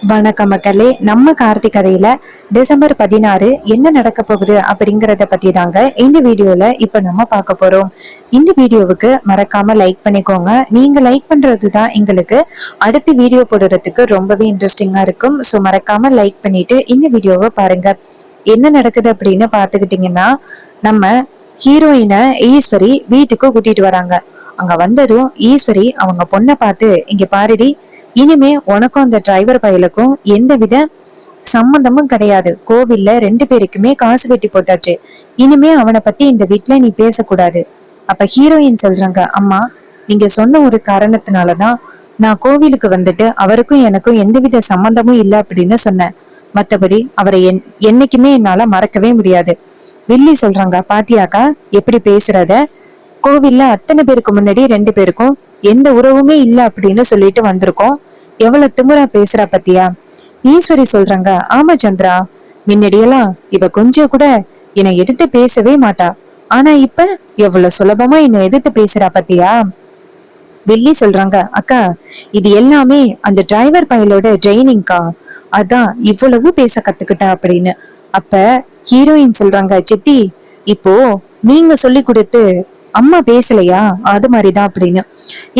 வணக்கம் மக்களே. நம்ம கார்த்திக் கதையில டிசம்பர் 16 என்ன நடக்க போகுது அப்படிங்கறத பத்தி தாங்க இந்த வீடியோல இப்ப நம்ம பார்க்க போறோம். இந்த வீடியோவுக்கு மறக்காம லைக் பண்ணிக்கோங்க. நீங்க லைக் பண்றதுதான் எங்களுக்கு அடுத்த வீடியோ போடுறதுக்கு ரொம்பவே இன்ட்ரெஸ்டிங்கா இருக்கும். ஸோ மறக்காம லைக் பண்ணிட்டு இந்த வீடியோவை பாருங்க. என்ன நடக்குது அப்படின்னு பாத்துக்கிட்டீங்கன்னா, நம்ம ஹீரோயினை ஈஸ்வரி வீட்டுக்கு கூட்டிட்டு வராங்க. அங்க வந்ததும் ஈஸ்வரி அவங்க பொண்ணை பார்த்து, இங்க பாருடி, இனிமே உனக்கும் அந்த டிரைவர் பயலுக்கும் எந்தவித சம்பந்தமும் கிடையாது. கோவில்ல 2 பேருக்குமே காசு வெட்டி போட்டாச்சு. இனிமே அவனை பத்தி இந்த வீட்டுல நீ பேசக்கூடாது. அப்ப ஹீரோயின் சொல்றாங்க, அம்மா, நீங்க சொன்ன ஒரு காரணத்தினாலதான் நான் கோவிலுக்கு வந்துட்டு அவருக்கும் எனக்கும் எந்தவித சம்பந்தமும் இல்லை அப்படின்னு சொன்னேன். மத்தபடி அவரை என்னைக்குமே என்னால மறக்கவே முடியாது. வில்லி சொல்றாங்க, பாத்தியாக்கா எப்படி பேசுறத? கோவில்ல அத்தனை பேருக்கு முன்னாடி 2 பேருக்கும் எந்த உறவுமே இல்ல அப்படின்னு சொல்லிட்டு வந்திருக்கோம். எவ்வளவு திமிரா பேசுறா பத்தியா? ஈஸ்வரி சொல்றாங்க, ஆமா சந்திரா, முன்னாடியெல்லாம் இவ கொஞ்சம் கூட என்னை எதிர்த்து பேசவே மாட்டா. ஆனா இப்ப எவ்வளவு சுலபமா என்னை எதிர்த்து பேசுறா பத்தியா? வெள்ளி சொல்றாங்க, அக்கா, இது எல்லாமே அந்த டிரைவர் பயலோட ட்ரைனிங்க்கா, அதான் இவ்வளவு பேச கத்துக்கிட்டா அப்படின்னு. அப்ப ஹீரோயின் சொல்றாங்க, சித்தி, இப்போ நீங்க சொல்லி கொடுத்து அம்மா பேசலையா, அது மாதிரிதான் அப்படின்னு.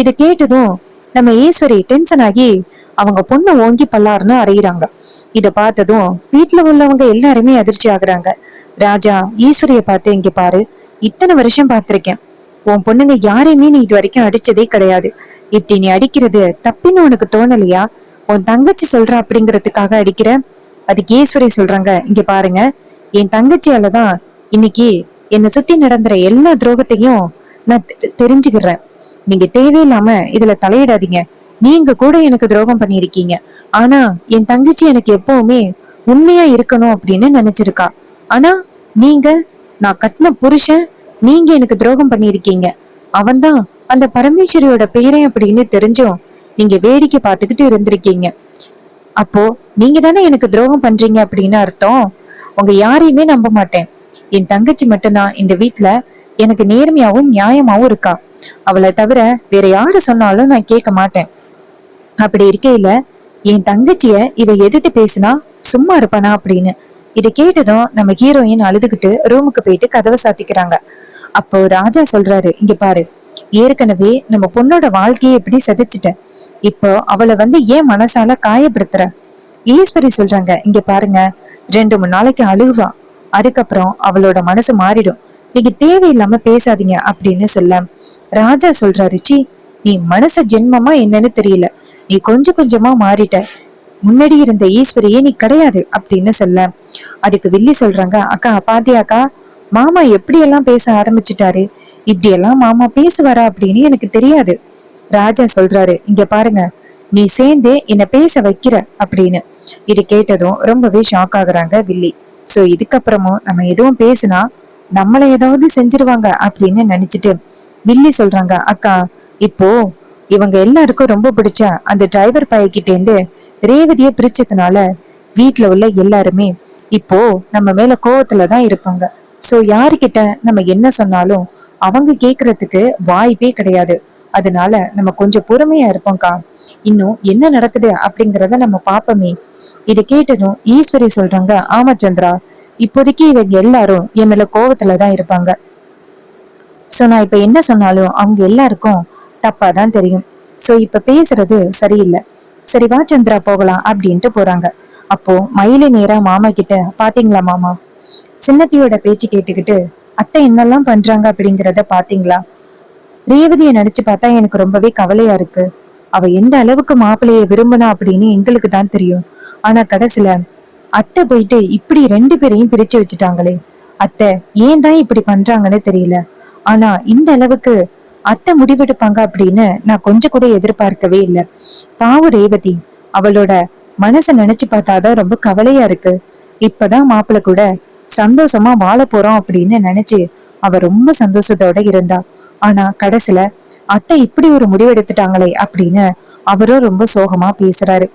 இத கேட்டதும் நம்ம ஈஸ்வரி டென்ஷன் ஆகி அவங்க பொண்ணு ஓங்கி பல்லாருன்னு அறையிறாங்க. இத பார்த்ததும் வீட்டுல உள்ளவங்க எல்லாருமே அதிர்ச்சி ஆகுறாங்க. ராஜா ஈஸ்வரிய பார்த்து, இங்க பாரு, இத்தனை வருஷம் பார்த்திருக்கேன், உன் பொண்ணுங்க யாரையுமே நீ இது வரைக்கும் அடிச்சதே கிடையாது. இப்படி நீ அடிக்கிறது தப்பின்னு உனக்கு தோணலையா? உன் தங்கச்சி சொல்ற அப்படிங்கறதுக்காக அடிக்கிற? அதுக்கு ஈஸ்வரி சொல்றாங்க, இங்க பாருங்க, என் தங்கச்சியாலதான் இன்னைக்கு என்னை சுத்தி நடந்துற எல்லா துரோகத்தையும் நான் தெரிஞ்சுக்கிறேன். நீங்க தேவையில்லாம இதுல தலையிடாதீங்க. நீங்க கூட எனக்கு துரோகம் பண்ணிருக்கீங்க. ஆனா என் தங்கச்சி எனக்கு எப்பவுமே உண்மையா இருக்கணும் அப்படின்னு நினைச்சிருக்கா. ஆனா நீங்க, நான் கட்டின புருஷன், நீங்க எனக்கு துரோகம் பண்ணிருக்கீங்க. அவன்தான் அந்த பரமேஸ்வரியோட பேரை அப்படின்னு தெரிஞ்சும் நீங்க வேடிக்கை பார்த்துக்கிட்டு இருந்திருக்கீங்க. அப்போ நீங்க தானே எனக்கு துரோகம் பண்றீங்க அப்படின்னு அர்த்தம். உங்க யாரையுமே நம்ப மாட்டேன். என் தங்கச்சி மட்டும்தான் இந்த வீட்டுல எனக்கு நேர்மையாவும் நியாயமாவும் இருக்கா. அவளை தவிர வேற யாரு சொன்னாலும் நான் கேட்க மாட்டேன். அப்படி இருக்கையில என் தங்கச்சிய இவ எதிர்த்து பேசினா சும்மா இருப்பானா அப்படின்னு. இதை கேட்டதும் நம்ம ஹீரோயின் அழுதுகிட்டு ரூமுக்கு போயிட்டு கதவை சாத்திக்கிறாங்க. அப்போ ராஜா சொல்றாரு, இங்க பாரு, ஏற்கனவே நம்ம பொண்ணோட வாழ்க்கையை எப்படி சதிச்சுட்ட, இப்போ அவளை ஏன் மனசால காயப்படுத்துற? ஈஸ்வரி சொல்றாங்க, இங்க பாருங்க, 2-3 நாளைக்கு அழுகுவா, அதுக்கப்புறம் அவளோட மனசு மாறிடும். நீங்க தேவையில்லாம பேசாதீங்க அப்படின்னு சொல்ல ராஜா சொல்றாரு, சி, நீ மனச ஜென்மமா என்னன்னு தெரியல, நீ கொஞ்சம் கொஞ்சமா மாறிட்ட, முன்னாடி இருந்த ஈஸ்வரியே நீ கிடையாது அப்படின்னு சொல்ல அதுக்கு வில்லி சொல்றாங்க, அக்கா பாத்தியாக்கா, மாமா எப்படி எல்லாம் பேச ஆரம்பிச்சுட்டாரு, இப்படி எல்லாம் மாமா பேசுவாரா அப்படின்னு எனக்கு தெரியாது. ராஜா சொல்றாரு, இங்க பாருங்க, நீ சேர்ந்து என்ன பேச வைக்கிற அப்படின்னு. இது கேட்டதும் ரொம்பவே ஷாக் ஆகுறாங்க வில்லி. சோ இதுக்கப்புறமும் நம்ம எதுவும் பேசினா நம்மள ஏதாவது செஞ்சிருவாங்க அப்படின்னு நினைச்சிட்டு வில்லி சொல்றாங்க, அக்கா, இப்போ இவங்க எல்லாருக்கும் ரொம்ப பிடிச்ச அந்த டிரைவர் பையகிட்ட இருந்து ரேவதிய பிரிச்சதுனால வீட்டுல உள்ள எல்லாருமே இப்போ நம்ம மேல கோவத்துலதான் இருப்பாங்க. சோ யாருக்கிட்ட நம்ம என்ன சொன்னாலும் அவங்க கேக்குறதுக்கு வாய்ப்பே கிடையாது. அதனால நம்ம கொஞ்சம் பொறுமையா இருப்போம்க்கா. இன்னும் என்ன நடக்குது அப்படிங்கறத நம்ம பாப்போமே. இதை கேட்டதும் ஈஸ்வரி சொல்றாங்க, ஆமா சந்திரா, இப்போதைக்கு இவங்க எல்லாரும் என் மேல கோவத்துலதான் இருப்பாங்க. சோ நான் இப்ப என்ன சொன்னாலும் அவங்க எல்லாருக்கும் தப்பாதான் தெரியும். சோ இப்ப பேசுறது சரியில்லை. சரி வா சந்திரா, போகலாம் அப்படின்ட்டு போறாங்க. அப்போ மயிலை நேரா மாமா கிட்ட, பாத்தீங்களா மாமா, சின்னத்தியோட பேச்சு கேட்டுக்கிட்டு அத்தை என்னெல்லாம் பண்றாங்க அப்படிங்கறத பாத்தீங்களா? ரேவதியை நடிச்சு பார்த்தா எனக்கு ரொம்பவே கவலையா இருக்கு. அவ எந்த அளவுக்கு மாப்பிள்ளைய விரும்பினா அப்படின்னு எங்களுக்கு தான் தெரியும். ஆனா கடைசியில அத்தை போயிட்டு இப்படி 2 பேரையும் பிரிச்சு வச்சுட்டாங்களே. அத்தை ஏன் தான் இப்படி பண்றாங்கன்னு தெரியல. ஆனா இந்த அளவுக்கு அத்தை முடிவெடுப்பாங்க அப்படின்னு நான் கொஞ்சம் கூட எதிர்பார்க்கவே இல்லை. பாவு ரேவதி, அவளோட மனச நினைச்சு பார்த்தாதான் ரொம்ப கவலையா இருக்கு. இப்பதான் மாப்பிள்ள கூட சந்தோஷமா வாழ போறோம் அப்படின்னு நினைச்சு அவ ரொம்ப சந்தோஷத்தோட இருந்தா. ஆனா கடைசியில அத்தை இப்படி ஒரு முடிவெடுத்துட்டாங்களே அப்படின்னு அவரும் ரொம்ப சோகமா பேசுறாரு.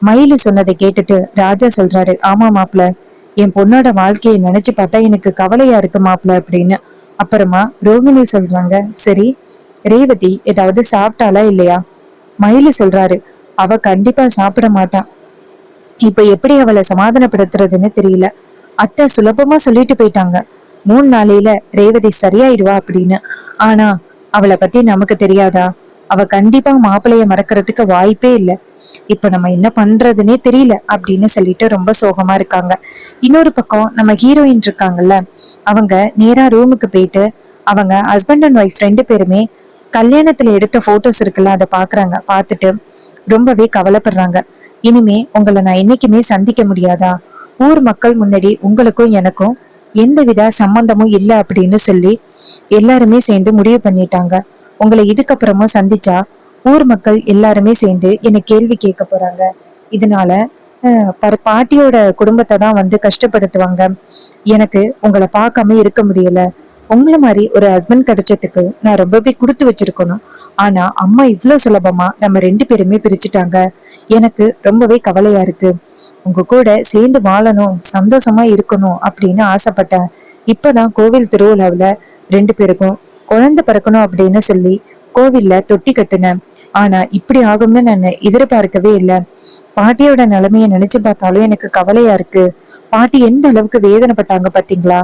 மயிலு சொன்னதை கேட்டுட்டு ராஜா சொல்றாரு, ஆமா மாப்பிள்ள, என் பொண்ணோட வாழ்க்கையை நினைச்சு பார்த்தா எனக்கு கவலையா இருக்கு மாப்பிள்ள அப்படின்னு. அப்புறமா ரோகிணி சொல்றாங்க, சரி, ரேவதி ஏதாவது சாப்பிட்டாலா இல்லையா? மயிலு சொல்றாரு, அவ கண்டிப்பா சாப்பிட மாட்டான். இப்ப எப்படி அவளை சமாதானப்படுத்துறதுன்னு தெரியல. அத்தை சுலபமா சொல்லிட்டு போயிட்டாங்க, 3 நாளையில ரேவதி சரியாயிடுவா அப்படின்னு. ஆனா அவளை பத்தி நமக்கு தெரியாதா? அவ கண்டிப்பா மாப்பிளைய மறக்கறதுக்கு வாய்ப்பே இல்ல. இப்ப நம்ம என்ன பண்றதுன்னே தெரியல அப்படின்னு சொல்லிட்டு ரொம்ப சோகமா இருக்காங்க. இன்னொரு பக்கம் நம்ம ஹீரோயின் இருக்காங்கல்ல, அவங்க நேரா ரூமுக்கு போயிட்டு அவங்க ஹஸ்பண்ட் அண்ட் ஒய்ஃப் 2 பேருமே கல்யாணத்துல எடுத்த போட்டோஸ் இருக்குல்ல அதை பாக்குறாங்க. பார்த்துட்டு ரொம்பவே கவலைப்படுறாங்க. இனிமே உங்களை நான் என்னைக்குமே சந்திக்க முடியாதா? ஊர் மக்கள் முன்னாடி உங்களுக்கும் எனக்கும் எந்தவித சம்பந்தமும் இல்ல அப்படின்னு சொல்லி எல்லாருமே சேர்ந்து முடிவு பண்ணிட்டாங்க. உங்களை இதுக்கப்புறமும் சந்திச்சா ஊர் மக்கள் எல்லாருமே சேர்ந்து என்னை கேள்வி கேட்க போறாங்க. இதனால பாட்டியோட குடும்பத்தை தான் வந்து கஷ்டப்படுத்துவாங்க. எனக்கு உங்களை பார்க்காம இருக்க முடியல. உங்களை மாதிரி ஒரு ஹஸ்பண்ட் கிடைச்சதுக்கு நான் ரொம்பவே கொடுத்து வச்சிருக்கணும். ஆனா அம்மா இவ்வளவு சுலபமா நம்ம 2 பேருமே பிரிச்சுட்டாங்க. எனக்கு ரொம்பவே கவலையா இருக்கு. உங்க கூட சேர்ந்து வாழணும், சந்தோஷமா இருக்கணும் அப்படின்னு ஆசைப்பட்டேன். இப்பதான் கோவில் திருவிழாவுல 2 பேருக்கும் குழந்தை பிறக்கணும் அப்படின்னு சொல்லி கோவில்ல தொட்டி கட்டுனேன். ஆனா இப்படி ஆகும்னு நான் எதிர்பார்க்கவே இல்லை. பாட்டியோட நிலைமைய நினைச்சு பார்த்தாலும் எனக்கு கவலையா இருக்கு. பாட்டி எந்த அளவுக்கு வேதனைப்பட்டாங்க பாத்தீங்களா?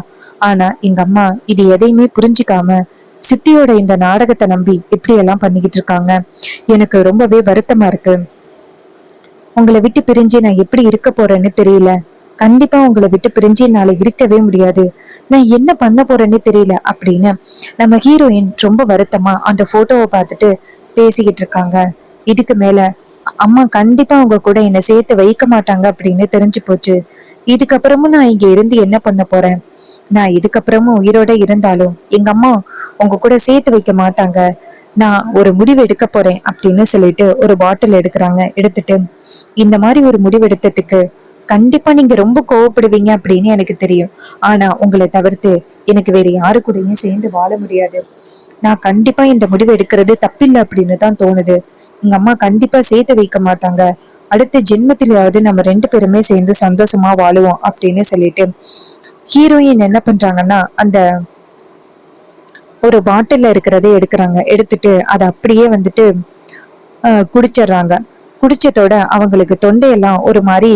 ஆனா எங்க அம்மா இது எதையுமே புரிஞ்சுக்காம சித்தியோட இந்த நாடகத்தை நம்பி இப்படி எல்லாம் பண்ணிக்கிட்டு இருக்காங்க. எனக்கு ரொம்பவே வருத்தமா இருக்கு. உங்களை விட்டு பிரிஞ்சு நான் எப்படி இருக்க போறேன்னு தெரியல. கண்டிப்பா உங்களை விட்டு பிரிஞ்சு என்னால இருக்கவே முடியாது. நான் என்ன பண்ண போறேன்னு தெரியல அப்படின்னு நம்ம ஹீரோயின் ரொம்ப வருத்தமா அந்த போட்டோவை பார்த்துட்டு பேசிக்கிட்டு இருக்காங்க. இதுக்கு மேல அம்மா கண்டிப்பா அவங்க கூட என்னை சேர்த்து வைக்க மாட்டாங்க அப்படின்னு தெரிஞ்சு போச்சு. இதுக்கப்புறமும் நான் இங்க இருந்து என்ன பண்ண போறேன்? நான் இதுக்கப்புறமும் உயிரோட இருந்தாலும் எங்க அம்மா உங்க கூட சேர்த்து வைக்க மாட்டாங்க. நான் ஒரு முடிவு எடுக்க போறேன் அப்படின்னு சொல்லிட்டு ஒரு பாட்டில் எடுக்கிறாங்க. எடுத்துட்டு இந்த மாதிரி ஒரு முடிவு எடுத்ததுக்கு கண்டிப்பா நீங்க ரொம்ப கோவப்படுவீங்க அப்படின்னு எனக்கு தெரியும். ஆனா உங்களை தவிர்த்து எனக்கு வேற யாரு கூடயும் சேர்ந்து வாழ முடியாது. நான் கண்டிப்பா இந்த முடிவு எடுக்கிறது தப்பில்லை அப்படின்னு தான் தோணுது. எங்க அம்மா கண்டிப்பா சேர்த்து வைக்க மாட்டாங்க. அடுத்த ஜென்மத்திலேயாவது நம்ம 2 பேருமே சேர்ந்து சந்தோஷமா வாழுவோம் அப்படின்னு சொல்லிட்டு ஹீரோயின் என்ன பண்றாங்கன்னா அந்த ஒரு பாட்டில்ல இருக்கிறதே எடுக்கிறாங்க. எடுத்துட்டு அதை அப்படியே வந்துட்டு குடிச்சிடுறாங்க. குடிச்சதோட அவங்களுக்கு தொண்டையெல்லாம் ஒரு மாதிரி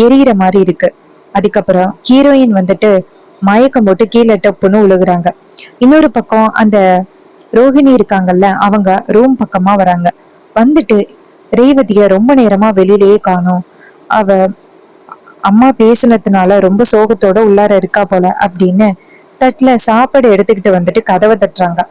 எரியிற மாதிரி இருக்கு. அதுக்கப்புறம் ஹீரோயின் வந்துட்டு மயக்கம் போட்டு கீழே டப்புன்னு உழுகுறாங்க. இன்னொரு பக்கம் அந்த ரோஹிணி இருக்காங்கல்ல, அவங்க ரூம் பக்கமா வராங்க. வந்துட்டு ரேவதிய ரொம்ப நேரமா வெளியிலேயே காணோம். அவ அம்மா பேசினதுனால ரொம்ப சோகத்தோட உள்ளார இருக்கா போல அப்படின்னு தட்டுல சாப்பாடு எடுத்துக்கிட்டு வந்துட்டு கதவை தட்டுறாங்க.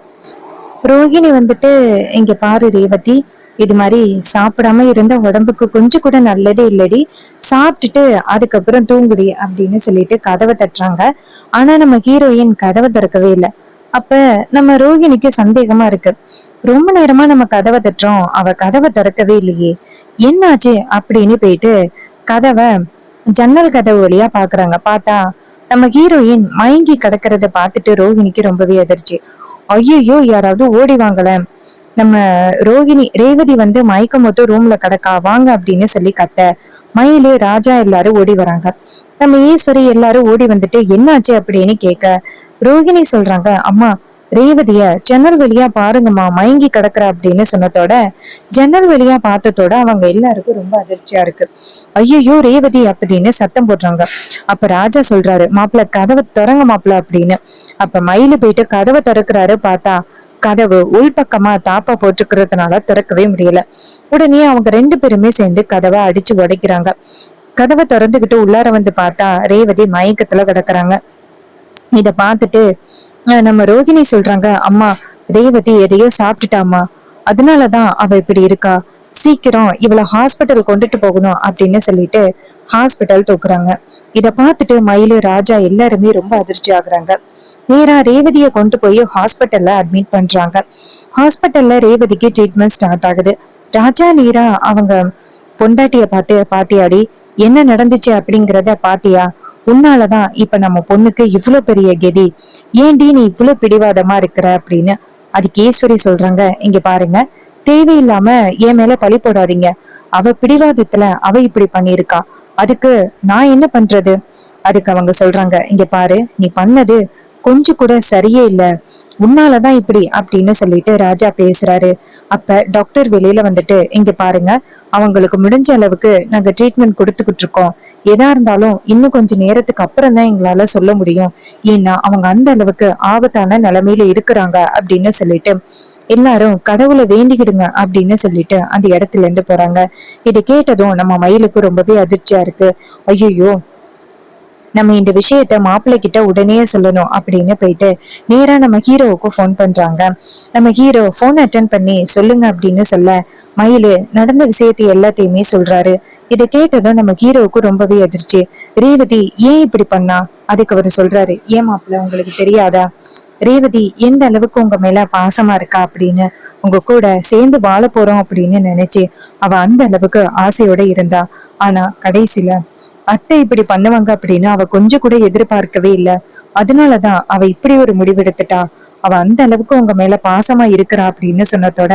ரோஹிணி வந்துட்டு இங்க பாரு ரேவதி, இது மாதிரி சாப்பிடாம இருந்த உடம்புக்கு கொஞ்சம் கூட நல்லதே இல்லடி, சாப்பிட்டுட்டு அதுக்கப்புறம் தூங்குடி அப்படின்னு சொல்லிட்டு கதவை தட்டுறாங்க. ஆனா நம்ம ஹீரோயின் கதவை திறக்கவே இல்லை. அப்ப நம்ம ரோஹிணிக்கு சந்தேகமா இருக்கு. ரொம்ப நேரமா நம்ம கதவை தட்டுறோம், அவ கதவை திறக்கவே இல்லையே, என்னாச்சு அப்படின்னு போயிட்டு கதவை ஜன்னல் கதவு வழியா பாக்குறாங்க. பார்த்தா நம்ம ஹீரோயின் மயங்கி கிடக்கிறத பார்த்துட்டு ரோஹிணிக்கு ரொம்பவே அதிர்ச்சி. ஐயோ யாராவது ஓடி வாங்கல, நம்ம ரேவதி வந்து மயக்கம் மட்டும் ரூம்ல கிடக்கா, வாங்க அப்படின்னு சொல்லி கத்த மயிலு ராஜா எல்லாரும் ஓடி வராங்க. நம்ம ஈஸ்வரி எல்லாரும் ஓடி வந்துட்டு என்னாச்சு அப்படின்னு கேட்க ரோஹிணி சொல்றாங்க, அம்மா ரேவதிய ஜன்னல் வழியா பாருங்கம்மா, மயங்கி கிடக்குற அப்படின்னு சொன்னதோட ஜன்னல் வழியா பார்த்ததோட அவங்க எல்லாருக்கும் ரொம்ப அதிர்ச்சியா இருக்கு. ஐயோ ரேவதி அப்படின்னு சத்தம் போடுறாங்க. அப்ப ராஜா சொல்றாரு, மாப்பிள்ள கதவை திறங்க மாப்பிள்ள அப்படின்னு. அப்ப மயிலு போயிட்டு கதவை திறக்கிறாரு. பார்த்தா கதவு உள்பக்கமா தாப்பா போட்டுக்கிறதுனால திறக்கவே முடியல. உடனே அவங்க 2 பேருமே சேர்ந்து கதவை அடிச்சு உடைக்கிறாங்க. கதவை திறந்துகிட்டு உள்ளார வந்து பார்த்தா ரேவதி மயக்கத்துல கிடக்குறாங்க. இத பார்த்துட்டு நம்ம ரோகிணி சொல்றாங்க, அம்மா ரேவதி எதையோ சாப்பிட்டுட்டாமா, அதனாலதான் அவ இப்படி இருக்கா, சீக்கிரம் இவளை ஹாஸ்பிட்டல் கொண்டுட்டு போகணும் அப்படின்னு சொல்லிட்டு ஹாஸ்பிட்டல் தூக்குறாங்க. இத பார்த்துட்டு மயிலு ராஜா எல்லாருமே ரொம்ப அதிர்ச்சி ஆகுறாங்க. நேரா ரேவதிய கொண்டு போய் ஹாஸ்பிட்டல்ல அட்மிட் பண்றாங்க. ஹாஸ்பிட்டல்ல ரேவதிக்கு ட்ரீட்மெண்ட் ஸ்டார்ட் ஆகுது. ராஜா நேரா அவங்க பொண்டாட்டிய பார்த்து, பாத்தியாடி என்ன நடந்துச்சு அப்படிங்கிறத பாத்தியா, உன்னாலதான் இப்ப நம்ம பொண்ணுக்கு இவ்வளவு பெரிய கெதி, ஏண்டி நீ இவ்வளவு பிடிவாதமா இருக்கிற அப்படின்னு. அதுக்கு ஈஸ்வரி சொல்றாங்க, இங்க பாருங்க, தேவையில்லாம என் மேல பழி போடாதீங்க, அவ பிடிவாதத்துல அவ இப்படி பண்ணிருக்கா, அதுக்கு நான் என்ன பண்றது? அதுக்கு அவங்க சொல்றாங்க, இங்க பாரு, நீ பண்ணது கொஞ்சம் கூட சரியே இல்ல, உன்னாலதான் இப்படி அப்படின்னு சொல்லிட்டு ராஜா பேசுறாரு. அப்ப டாக்டர் வெளியில வந்துட்டு, இங்க பாருங்க, அவங்களுக்கு முடிஞ்ச அளவுக்கு நாங்க ட்ரீட்மெண்ட் கொடுத்துக்கிட்டு இருக்கோம். எதா இருந்தாலும் இன்னும் கொஞ்சம் நேரத்துக்கு அப்புறம் தான் எங்களால சொல்ல முடியும். ஏன்னா அவங்க அந்த அளவுக்கு ஆபத்தான நிலைமையில இருக்கிறாங்க அப்படின்னு சொல்லிட்டு எல்லாரும் கடவுளை வேண்டிக்கிடுங்க அப்படின்னு சொல்லிட்டு அந்த இடத்துல இருந்து போறாங்க. இதை கேட்டதும் நம்ம மயிலுக்கு ரொம்பவே அதிர்ச்சியா இருக்கு. ஐயோ, நம்ம இந்த விஷயத்த மாப்பிள்ளை கிட்ட உடனே சொல்லணும் அப்படின்னு போயிட்டு நேரா நம்ம ஹீரோவுக்கு போன் பண்றாங்க. நம்ம ஹீரோ போன் அட்டன் பண்ணி சொல்லுங்க அப்படின்னு சொல்ல மயிலு நடந்த விஷயத்தை எல்லாத்தையுமே சொல்றாரு. இதை கேட்டதும் நம்ம ஹீரோவுக்கு ரொம்பவே அதிர்ச்சி. ரேவதி ஏன் இப்படி பண்ணா? அதுக்கு அவர் சொல்றாரு, ஏன் மாப்பிள்ள உங்களுக்கு தெரியாதா? ரேவதி எந்த அளவுக்கு உங்க மேல பாசமா இருக்கா அப்படின்னு, உங்க கூட சேர்ந்து வாழ போறோம் அப்படின்னு நினைச்சு அவ அந்த அளவுக்கு ஆசையோட இருந்தா. ஆனா கடைசியில அத்தை இப்படி பண்ணுவாங்க அப்படின்னு அவ கொஞ்சம் கூட எதிர்பார்க்கவே இல்லை. அதனாலதான் அவ இப்படி ஒரு முடிவெடுத்துட்டா. அவ அந்த அளவுக்கு உங்க மேல பாசமா இருக்கிறா அப்படின்னு சொன்னதோட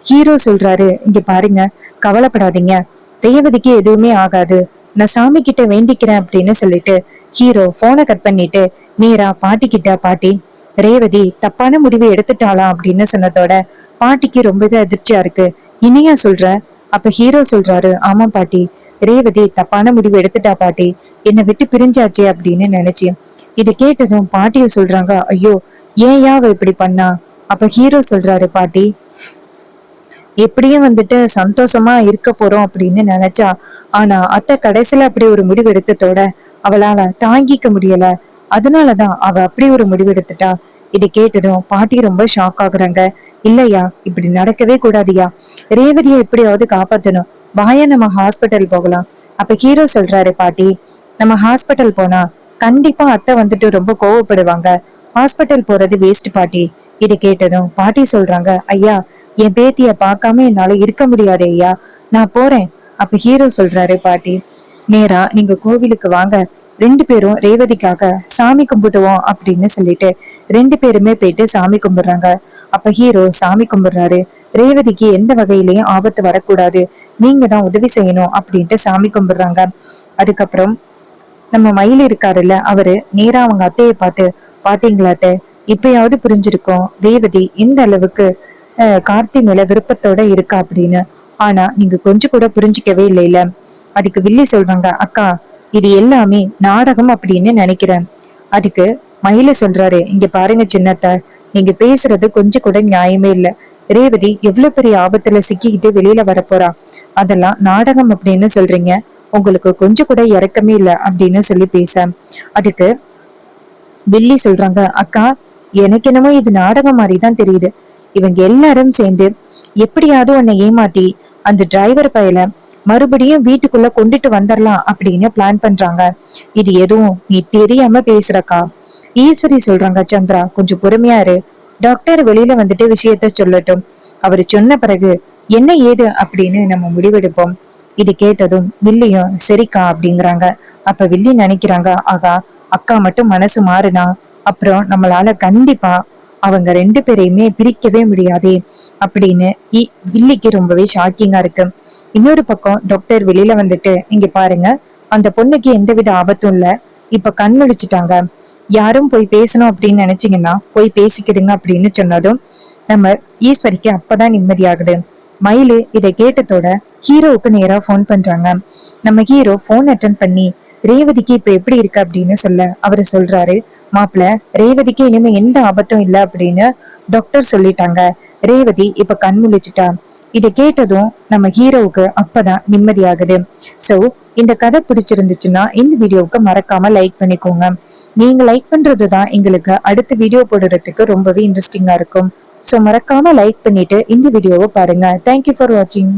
ஹீரோ சொல்றாரு, இங்க பாருங்க, கவலைப்படாதீங்க, ரேவதிக்கு எதுவுமே ஆகாது, நான் சாமி கிட்ட வேண்டிக்கிறேன் அப்படின்னு சொல்லிட்டு ஹீரோ போனை கட் பண்ணிட்டு நேரா பாட்டி கிட்ட, பாட்டி, ரேவதி தப்பான முடிவு எடுத்துட்டாளா அப்படின்னு சொன்னதோட பாட்டிக்கு ரொம்பவே அதிர்ச்சியா இருக்கு. இனியா சொல்ற? அப்ப ஹீரோ சொல்றாரு, ஆமா பாட்டி, ரேவதி தப்பான முடிவு எடுத்துட்டா பாட்டி, என்னை விட்டு பிரிஞ்சாச்சே அப்படின்னு நினைச்சேன். இது கேட்டதும் பாட்டிய சொல்றாங்க, ஐயோ, ஏன் அவ இப்படி பண்ணா? அப்ப ஹீரோ சொல்றாரு, பாட்டி, எப்படியும் வந்துட்டு சந்தோஷமா இருக்க போறோம் அப்படின்னு நினைச்சா, ஆனா அத்தை கடைசியில அப்படி ஒரு முடிவு எடுத்ததோட அவளால தாங்கிக்க முடியல. அதனாலதான் அவ அப்படி ஒரு முடிவு எடுத்துட்டா. இதை கேட்டதும் பாட்டி ரொம்ப ஷாக் ஆகுறாங்க. இல்லையா, இப்படி நடக்கவே கூடாதியா, ரேவதியை எப்படியாவது காப்பாத்தணும், வாயா நம்ம ஹாஸ்பிட்டல் போகலாம். அப்ப ஹீரோ சொல்றாரு, பாட்டி, நம்ம ஹாஸ்பிட்டல் போனா கண்டிப்பா அத்தை வந்துட்டு ரொம்ப கோவப்படுவாங்க, ஹாஸ்பிட்டல் போறது வேஸ்ட் பாட்டி. இதை கேட்டதும் பாட்டி சொல்றாங்க, ஐயா, என் பேத்திய பார்க்காம என்னால இருக்க முடியாது ஐயா, நான் போறேன். அப்ப ஹீரோ சொல்றாரு, பாட்டி, நேரா நீங்க கோவிலுக்கு வாங்க, ரெண்டு பேரும் ரேவதிக்காக சாமி கும்பிடுவோம் அப்படின்னு சொல்லிட்டு ரெண்டு பேருமே போயிட்டு சாமி கும்பிடுறாங்க. அப்ப ஹீரோ சாமி கும்பிடுறாரு. ரேவதிக்கு எந்த வகையிலயும் ஆபத்து வரக்கூடாது, நீங்க தான் உதவி செய்யணும் அப்படின்ட்டு சாமி கும்பிடுறாங்க. அதுக்கப்புறம் நம்ம மயில் இருக்காருல்ல, அவரு நேரா அவங்க அத்தையை பார்த்து, பாத்தீங்களா அத்தை, இப்பயாவது புரிஞ்சிருக்கோம் ரேவதி எந்த அளவுக்கு கார்த்தி மேல விருப்பத்தோட இருக்கா அப்படின்னு. ஆனா நீங்க கொஞ்சம் கூட புரிஞ்சிக்கவே இல்லையில. அதுக்கு வில்லி சொல்றாங்க, அக்கா, இது எல்லாமே நாடகம் அப்படின்னு நினைக்கிறேன். அதுக்கு மயில சொல்றாரு, இங்க பாருங்க சின்னத்த, நீங்க பேசுறது கொஞ்சம் கூட நியாயமே இல்ல. ரேவதி எவ்வளவு பெரிய ஆபத்துல சிக்கிக்கிட்டு வெளியில வரப்போறா, அதெல்லாம் நாடகம் அப்படின்னு சொல்றீங்க, உங்களுக்கு கொஞ்சம் கூட இறக்கமே இல்ல அப்படின்னு சொல்லி பேச. அதுக்கு வில்லி சொல்றாங்க, அக்கா, எனக்கு என்னமோ இது நாடகம் மாதிரிதான் தெரியுது. இவங்க எல்லாரும் சேர்ந்து எப்படியாவது உன்னை ஏமாத்தி அந்த டிரைவர் பையல மறுபடியும் வீட்டுக்குள்ள கொண்டுட்டு வந்துடலாம் அப்படின்னு பிளான் பண்றாங்க. இது எதுவும் நீ தெரியாம பேசுறக்கா. ஈஸ்வரி சொல்றாங்க, சந்திரா, கொஞ்சம் பொறுமையா இரு, டாக்டர் வெளியில வந்துட்டு விஷயத்த சொல்லட்டும், அவரு சொன்ன பிறகு என்ன ஏது அப்படின்னு நம்ம முடிவெடுப்போம். இது கேட்டதும் வில்லியும் சரிக்கா அப்படிங்கிறாங்க. அப்ப வில்லி நினைக்கிறாங்க, ஆகா, அக்கா மட்டும் மனசு மாறுனா அப்புறம் நம்மளால கண்டிப்பா அவங்க ரெண்டு பேரையுமே பிரிக்கவே முடியாதே அப்படின்னு வில்லிக்கு ரொம்பவே ஷாக்கிங்கா இருக்கு. இன்னொரு பக்கம் டாக்டர் வெளியில வந்துட்டு, இங்க பாருங்க, அந்த பொண்ணுக்கு எந்தவித ஆபத்தும் இல்ல, இப்ப கண் முழிச்சுட்டாங்க, யாரும் போய் பேசணும் அப்படின்னு நினைச்சீங்கன்னா போய் பேசிக்கிடுங்க அப்படின்னு சொன்னதும் நம்ம ஈஸ்வரிக்கு அப்பதான் நிம்மதியாகுது. மயிலு இதை கேட்டதோட ஹீரோவுக்கு நேரா போன் பண்றாங்க. நம்ம ஹீரோ போன் அட்டன் பண்ணி ரேவதிக்கு இப்ப எப்படி இருக்கு அப்படின்னு சொல்ல அவரு சொல்றாரு, மாப்பிள்ள, ரேவதிக்கு இனிமே எந்த ஆபத்தும் இல்ல அப்படின்னு டாக்டர் சொல்லிட்டாங்க, ரேவதி இப்ப கண் முழிச்சுட்டா. இதை கேட்டதும் நம்ம ஹீரோவுக்கு அப்பதான் நிம்மதியாகுது. சோ இந்த கதை பிடிச்சிருந்துச்சுன்னா இந்த வீடியோவுக்கு மறக்காம லைக் பண்ணிக்கோங்க. நீங்க லைக் பண்றதுதான் எங்களுக்கு அடுத்த வீடியோ போடுறதுக்கு ரொம்பவே இன்ட்ரெஸ்டிங்கா இருக்கும். சோ மறக்காம லைக் பண்ணிட்டு இந்த வீடியோவை பாருங்க. தேங்க்யூ ஃபார் வாட்சிங்.